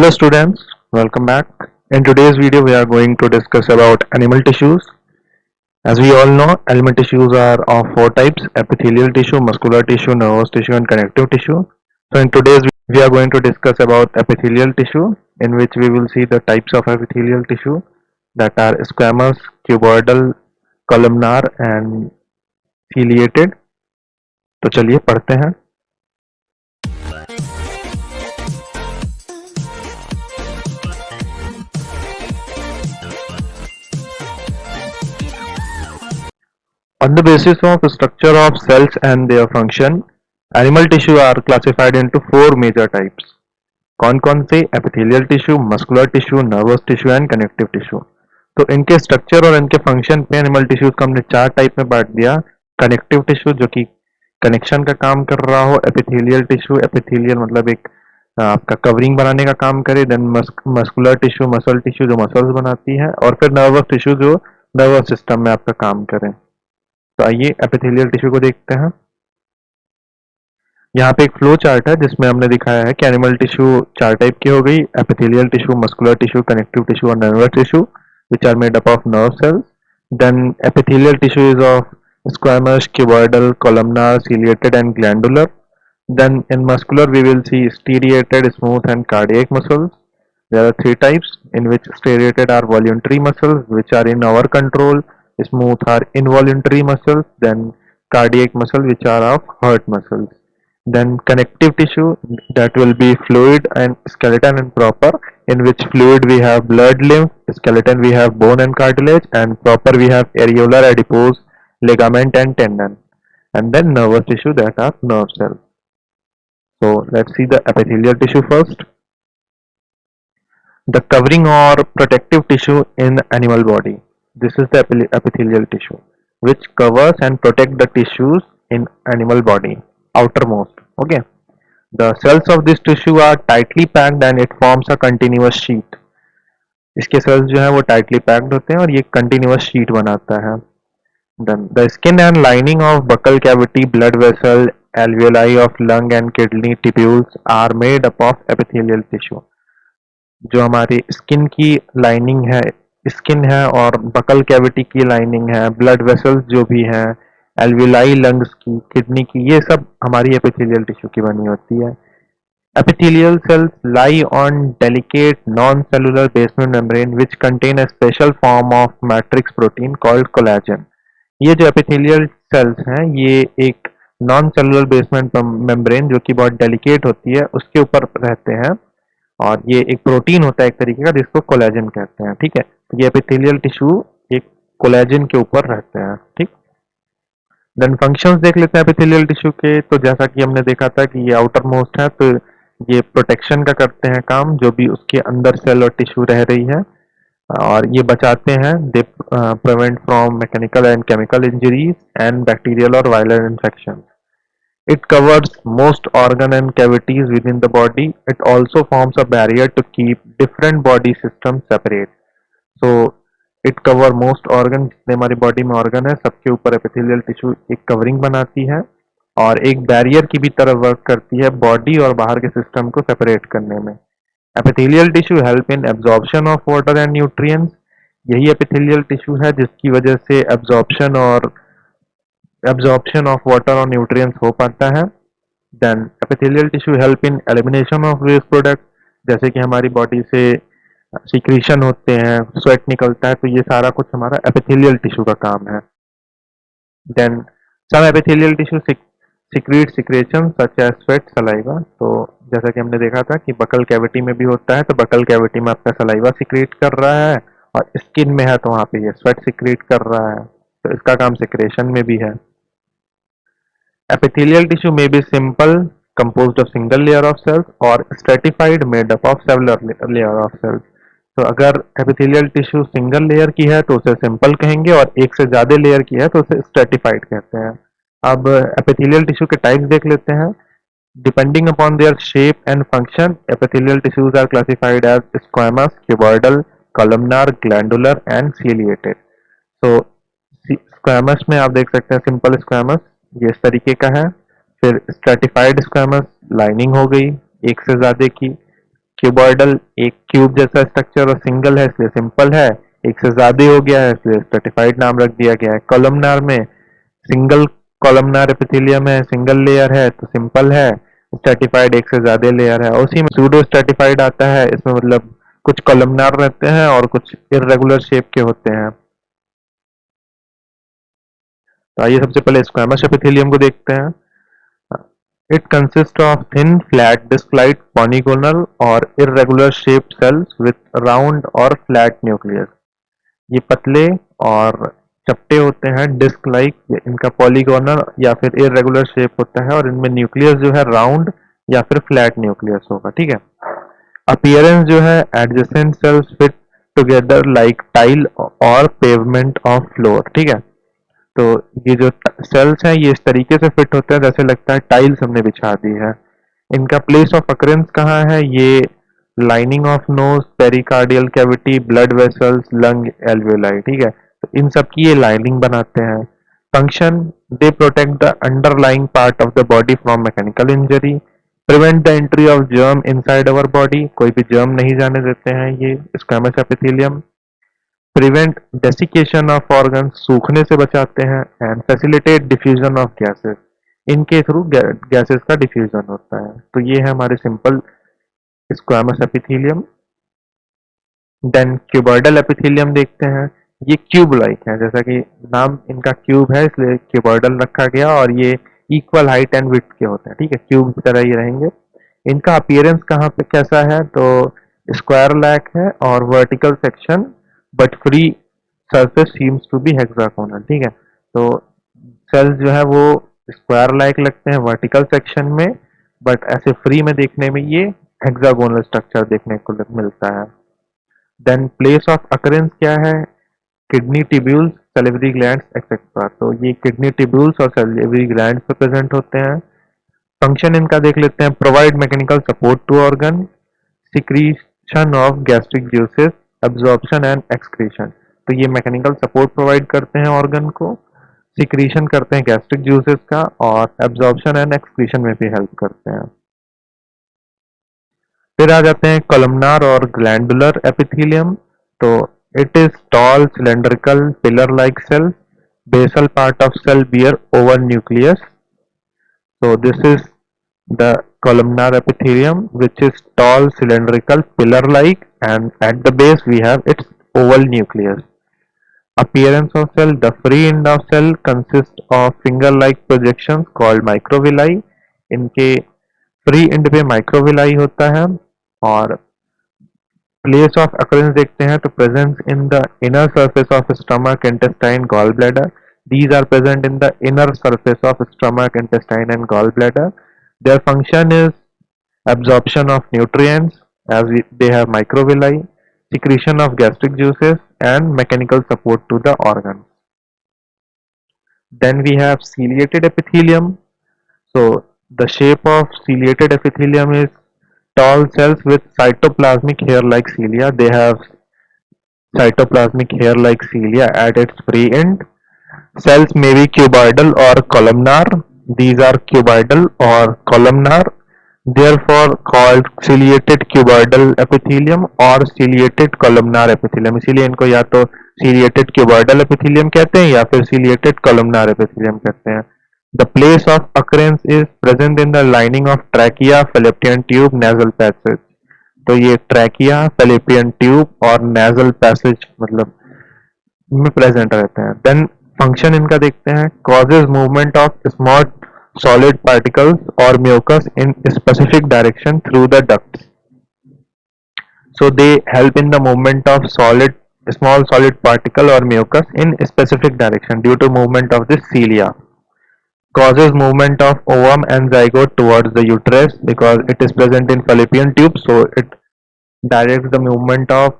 Hello students, welcome back. In today's video we are going to discuss about animal tissues. As we all know, animal tissues are of four types: epithelial tissue, muscular tissue, nervous tissue and connective tissue. So in today's we are going to discuss about epithelial tissue, in which we will see the types of epithelial tissue that are squamous, cuboidal, columnar and ciliated. तो चलिए पढ़ते हैं. On the basis of structure of cells and their function, animal tissue are classified into four major types. कौन कौन से? Epithelial tissue, muscular tissue, nervous tissue and connective tissue. तो इनके structure और इनके फंक्शन पे एनिमल टिश्यूज को हमने चार टाइप में बांट दिया. कनेक्टिव टिश्यू जो कि कनेक्शन का काम कर रहा हो, एपिथेलियल टिश्यू, एपिथेलियल मतलब एक आपका कवरिंग बनाने का काम करे, then muscular tissue, muscle tissue जो मसल्स बनाती है, और फिर नर्वस टिश्यू जो नर्वस सिस्टम में आपका काम करे. तो आइए एपिथेलियल टिश्यू को देखते हैं. यहाँ पे एक फ्लो चार्ट है जिसमें हमने दिखाया है कि एनिमल टिश्यू चार टाइप की हो गई: epithelial tissue, muscular tissue, connective tissue और nervous tissue, which are made up of nerve cells. Then epithelial tissue is of squamous, cuboidal, columnar, ciliated and glandular. Then in muscular we will see striated, smooth and cardiac muscles. There are three types, in which striated are voluntary muscles which are in our control, smooth are involuntary muscles, then cardiac muscle which are of heart muscles. Then connective tissue, that will be fluid and skeleton and proper, in which fluid we have blood, lymph, skeleton we have bone and cartilage, and proper we have areolar, adipose, ligament and tendon. And then nervous tissue, that are nerve cells. So let's see the epithelial tissue first. The covering or protective tissue in the animal body. This is the epithelial tissue, which covers and protect the tissues in animal body, outermost. Okay. The cells of this tissue are tightly packed and it forms a continuous sheet. इसके cells जो है वो tightly packed होते हैं और ये continuous sheet बनाता है. Then the skin and lining of buccal cavity, blood vessel, alveoli of lung and kidney tubules are made up of epithelial tissue. जो हमारी स्किन की लाइनिंग है, स्किन है और बकल कैविटी की लाइनिंग है, ब्लड वेसल्स जो भी है, एल्विलाई लंग्स की, किडनी की, ये सब हमारी एपिथेलियल टिश्यू की बनी होती है. Epithelial cells lie on delicate non cellular basement membrane which contain a special form of matrix protein called collagen. ये जो एपिथेलियल सेल्स हैं ये एक नॉन सेलुलर बेसमेंट मेम्ब्रेन जो कि बहुत डेलिकेट होती है उसके ऊपर रहते हैं, और ये एक प्रोटीन होता है एक तरीके का जिसको कोलेजन कहते हैं. ठीक है, तो ये एपिथेलियल टिश्यू एक कोलेजन के ऊपर रहते हैं. ठीक. देन फंक्शंस देख लेते हैं एपिथेलियल टिश्यू के. तो जैसा कि हमने देखा था कि ये आउटर मोस्ट है, तो ये प्रोटेक्शन का करते हैं काम, जो भी उसके अंदर सेल और टिश्यू रह रही है, और ये बचाते हैं. They prevent from mechanical and chemical injuries and bacterial और viral infection. It covers most organ and cavities within the body. It also forms a barrier to keep different body systems separate. So it cover most organ, जितने हमारी body में organ है सबके ऊपर epithelial tissue एक covering बनाती है और एक बैरियर की भी तरह वर्क करती है बॉडी और बाहर के सिस्टम को सेपरेट करने में. Epithelial tissue help in absorption of water and nutrients. यही एपिथेलियल टिश्यू है जिसकी वजह से एब्जॉर्प्शन ऑफ वाटर और न्यूट्रिएंट्स हो पाता है. Then epithelial tissue help in elimination of waste product. जैसे कि हमारी बॉडी से सिक्रीशन होते हैं, स्वेट निकलता है, तो ये सारा कुछ हमारा एपिथेलियल टिश्यू का काम है. Then some epithelial tissue secrete secretion such as sweat, saliva. तो जैसा कि हमने देखा था कि बकल कैविटी में भी होता है, तो बकल कैविटी में आपका सलाइवा सिक्रेट कर रहा है, और स्किन में है तो वहां पे ये स्वेट सिक्रेट कर रहा है, तो इसका काम सिक्रेशन में भी है. Epithelial tissue may be simple, composed of single layer of cells, or stratified, made up of several layer of cells. तो अगर एपिथेलियल टिश्यू सिंगल लेयर की है तो उसे सिंपल कहेंगे, और एक से ज्यादा लेयर की है तो उसे स्ट्रेटिफाइड कहते हैं. अब एपिथेलियल टिश्यू के टाइप्स देख लेते हैं. Depending upon their shape and function, epithelial tissues are classified as squamous, cuboidal, columnar, glandular and ciliated. तो स्क्वामस में आप देख सकते हैं सिंपल स्क्वामस, ये इस तरीके का है. फिर स्ट्रेटिफाइड स्क्वामस, लाइनिंग हो गई एक से ज्यादा की. क्यूबॉइडल एक क्यूब जैसा स्ट्रक्चर और सिंगल है इसलिए सिंपल है, एक से ज्यादा हो गया है इसलिए स्ट्रेटिफाइड नाम रख दिया गया है। कॉलमनार में सिंगल कॉलमनार एपिथेलियम है, सिंगल लेयर है तो सिंपल है, स्ट्रेटिफाइड एक से ज्यादा लेयर है। उसी में सूडो स्ट्रेटिफाइड आता है, इसमें मतलब कुछ कॉलमनार रहते हैं और कुछ इर्रेगुलर शेप के होते हैं। तो आइए सबसे पहले स्क्वैमस एपिथेलियम को देखते हैं। It consists of thin, flat, disc-like, polygonal or irregular shaped cells with round or flat nucleus. ये पतले और चपटे होते हैं, डिस्क लाइक, इनका पॉलीगोनल या फिर इरेगुलर शेप होता है और इनमें न्यूक्लियस जो है राउंड या फिर फ्लैट न्यूक्लियस होगा। ठीक है। अपीयरेंस जो है adjacent sales fit together like tile और पेवमेंट ऑफ फ्लोर। ठीक है। तो ये जो सेल्स हैं ये इस तरीके से फिट होते हैं जैसे लगता है टाइल्स हमने बिछा दी है। इनका प्लेस ऑफ अकरेंस कहाँ है? ये lining of nose, pericardial cavity, blood vessels, lung, alveoli. ठीक है। तो इन सब की ये लाइनिंग बनाते हैं। Function, they protect the underlying part of the body from mechanical injury, prevent the entry of germ inside our body, कोई भी जर्म नहीं जाने देते हैं ये squamous epithelium. Prevent desiccation of organ, सूखने से बचाते हैं। And facilitate diffusion of gases, इनके थ्रू गैसेस का डिफ्यूजन होता है। तो ये है हमारे simple squamous epithelium. Then cuboidal epithelium देखते हैं। ये क्यूब लाइक है, जैसा कि नाम इनका क्यूब है इसलिए क्यूबॉइडल रखा गया, और ये इक्वल हाइट एंड विड्थ के होते हैं। ठीक है, क्यूब की तरह ही रहेंगे। इनका अपीयरेंस कहाँ पे कैसा है? तो स्क्वायर लैक है और vertical section but free surface seems to be hexagonal. ठीक है। तो सेल्स जो है वो स्क्वायर लाइक लगते हैं वर्टिकल सेक्शन में, बट ऐसे फ्री में देखने में ये हेक्सागोनल स्ट्रक्चर देखने को मिलता है। देन प्लेस ऑफ अकरेंस क्या है? Kidney tubules, salivary glands etcetera. तो ये किडनी ट्यूब्यूल्स और सैलिवरी ग्लैंड्स पे प्रेजेंट होते हैं। फंक्शन इनका देख लेते हैं। Provide mechanical support to organ, secretion of gastric juices, absorption and excretion. तो ये मैकेनिकल सपोर्ट प्रोवाइड करते हैं ऑर्गन को, सिक्रीशन करते हैं गैस्ट्रिक जूसेस का, और एब्जॉर्प्शन एंड एक्सक्रीशन में भी हेल्प करते हैं। फिर आ जाते हैं कॉलमनार और ग्लैंडुलर एपिथेलियम। तो it is tall cylindrical pillar like cell, basal part of cell bear oval nucleus. So this is the columnar epithelium, which is tall cylindrical pillar like, and at the base we have its oval nucleus. Appearance of cell: the free end of cell consists of finger like projections called microvilli. इनके free end पे microvilli होता है। और place of occurrence देखते हैं तो presence in the inner surface of stomach, intestine, gallbladder. These are present in the inner surface of stomach, intestine and gallbladder. Their function is absorption of nutrients as they have microvilli, secretion of gastric juices and mechanical support to the organs. Then we have ciliated epithelium. So the shape of ciliated epithelium is tall cells with cytoplasmic hair-like cilia. They have cytoplasmic hair-like cilia at its free end. Cells may be cuboidal or columnar. These are cuboidal or columnar, therefore called ciliated cuboidal epithelium or ciliated columnar epithelium. इसीलिए इनको या तो ciliated cuboidal epithelium कहते हैं या फिर ciliated columnar epithelium कहते हैं. The place of occurrence is present in the lining of trachea, fallopian tube, nasal passage. तो ये ट्रैकिया, fallopian tube और nasal passage मतलब में प्रेजेंट रहते हैं. देन फंक्शन इनका देखते हैं. Causes movement of small solid particles और mucus in specific direction through the ducts. So they help in the movement of small solid particle or mucus in specific direction due to movement of the cilia. Causes movement of ovum and zygote towards the uterus because it is present in fallopian tube, so it directs the movement of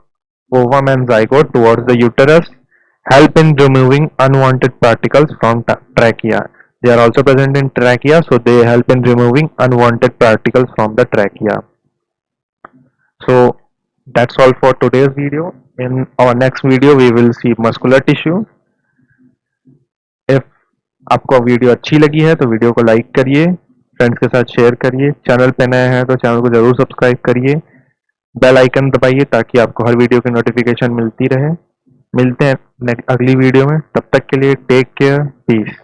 ovum and zygote towards the uterus. Help in removing unwanted particles from trachea. They are also present in trachea, so they help in removing unwanted particles from the trachea. So that's all for today's video. In our next video we will see muscular tissue. If आपको video अच्छी लगी है तो video को like करिए, friends के साथ share करिए, चैनल पे नए हैं तो चैनल को जरूर सब्सक्राइब करिए. बेल आइकन दबाइए ताकि आपको हर वीडियो की नोटिफिकेशन मिलती रहे। मिलते हैं अगली वीडियो में, तब तक के लिए टेक केयर, पीस।